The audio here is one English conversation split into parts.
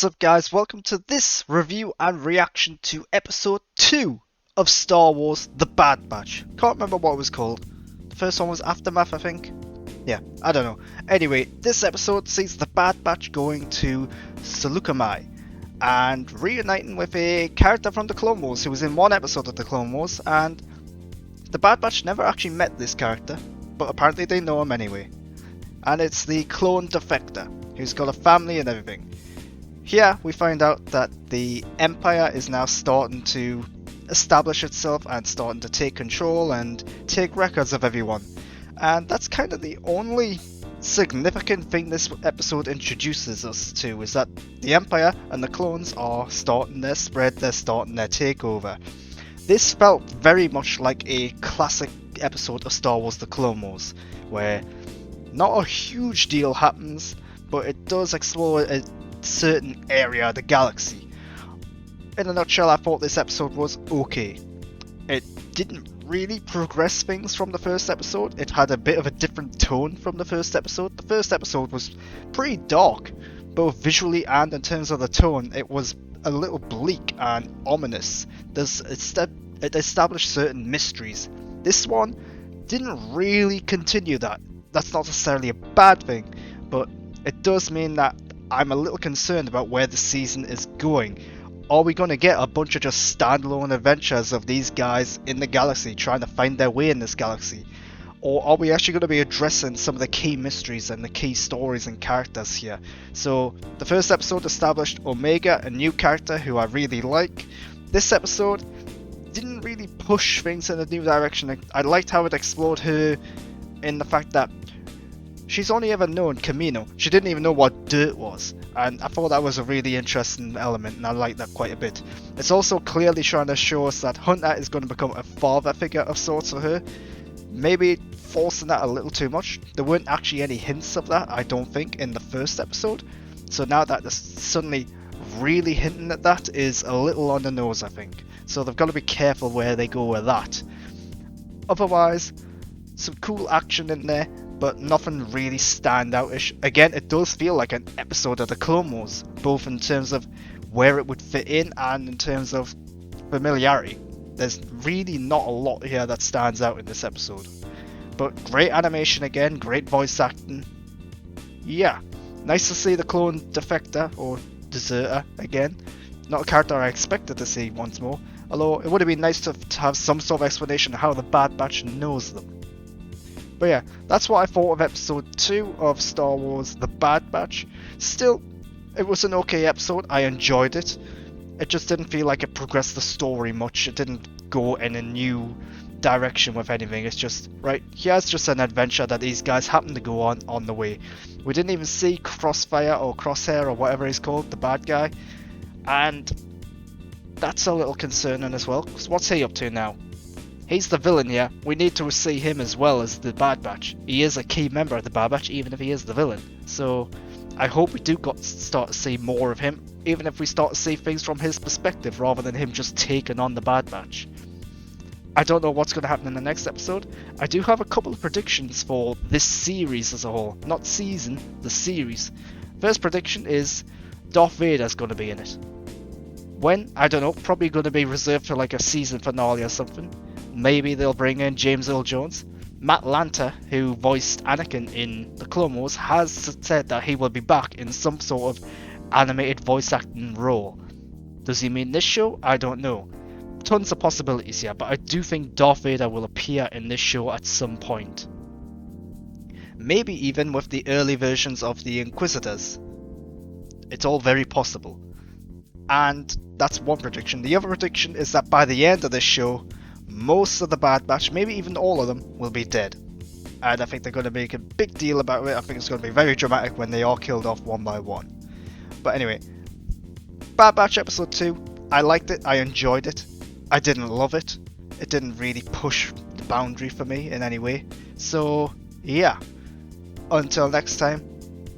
What's up, guys? Welcome to this review and reaction to episode 2 of Star Wars The Bad Batch. Can't remember what it was called. The first one was Aftermath, I think. Yeah, I don't know. Anyway, this episode sees the Bad Batch going to Saleucami and reuniting with a character from the Clone Wars who was in one episode of the Clone Wars, and the Bad Batch never actually met this character, but apparently they know him anyway. And it's the clone defector, who's got a family and everything. Here we find out that the Empire is now starting to establish itself and starting to take control and take records of everyone. And that's kind of the only significant thing this episode introduces us to, is that the Empire and the clones are starting their spread, they're starting their takeover. This felt very much like a classic episode of Star Wars The Clone Wars, where not a huge deal happens, but it does explore a certain area of the galaxy. In a nutshell, I thought this episode was okay. It didn't really progress things from the first episode. It had a bit of a different tone from the first episode. The first episode was pretty dark, both visually and in terms of the tone. It was a little bleak and ominous. It established certain mysteries. This one didn't really continue that. That's not necessarily a bad thing, but it does mean that I'm a little concerned about where the season is going. Are we going to get a bunch of just standalone adventures of these guys in the galaxy trying to find their way in this galaxy? Or are we actually going to be addressing some of the key mysteries and the key stories and characters here? So the first episode established Omega, a new character who I really like. This episode didn't really push things in a new direction. I liked how it explored her in the fact that she's only ever known Kamino. She didn't even know what dirt was, and I thought that was a really interesting element, and I liked that quite a bit. It's also clearly trying to show us that Hunter is going to become a father figure of sorts for her. Maybe forcing that a little too much. There weren't actually any hints of that, I don't think, in the first episode. So now that they're suddenly really hinting at that is a little on the nose, I think. So they've got to be careful where they go with that. Otherwise, some cool action in there, but nothing really standout-ish. Again, it does feel like an episode of the Clone Wars, both in terms of where it would fit in and in terms of familiarity. There's really not a lot here that stands out in this episode. But great animation again, great voice acting. Yeah, nice to see the clone defector, or deserter, again. Not a character I expected to see once more, although it would have been nice to have some sort of explanation of how the Bad Batch knows them. But yeah, that's what I thought of episode 2 of Star Wars The Bad Batch. Still, it was an okay episode, I enjoyed it. It just didn't feel like it progressed the story much. It didn't go in a new direction with anything. It's just, right, here's just an adventure that these guys happen to go on the way. We didn't even see Crossfire or Crosshair or whatever he's called, the bad guy. And that's a little concerning as well, because what's he up to now? He's the villain here. We need to see him as well as the Bad Batch. He is a key member of the Bad Batch, even if he is the villain. So I hope we do start to see more of him, even if we start to see things from his perspective rather than him just taking on the Bad Batch. I don't know what's going to happen in the next episode. I do have a couple of predictions for this series as a whole. Not season, the series. First prediction is Darth Vader's going to be in it. When? I don't know. Probably going to be reserved for like a season finale or something. Maybe they'll bring in James Earl Jones. Matt Lanter, who voiced Anakin in the Clone Wars, has said that he will be back in some sort of animated voice acting role. Does he mean this show? I don't know. Tons of possibilities here, but I do think Darth Vader will appear in this show at some point. Maybe even with the early versions of the Inquisitors. It's all very possible. And that's one prediction. The other prediction is that by the end of this show, most of the Bad Batch, maybe even all of them, will be dead. And I think they're going to make a big deal about it. I think it's going to be very dramatic when they are killed off one by one. But anyway, Bad Batch episode 2, I liked it, I enjoyed it. I didn't love it. It didn't really push the boundary for me in any way. So yeah, until next time,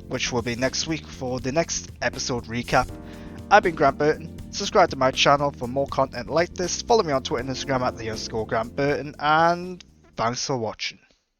which will be next week for the next episode recap, I've been Grant Burton. Subscribe to my channel for more content like this. Follow me on Twitter and Instagram at _Grant Burton, and thanks for watching.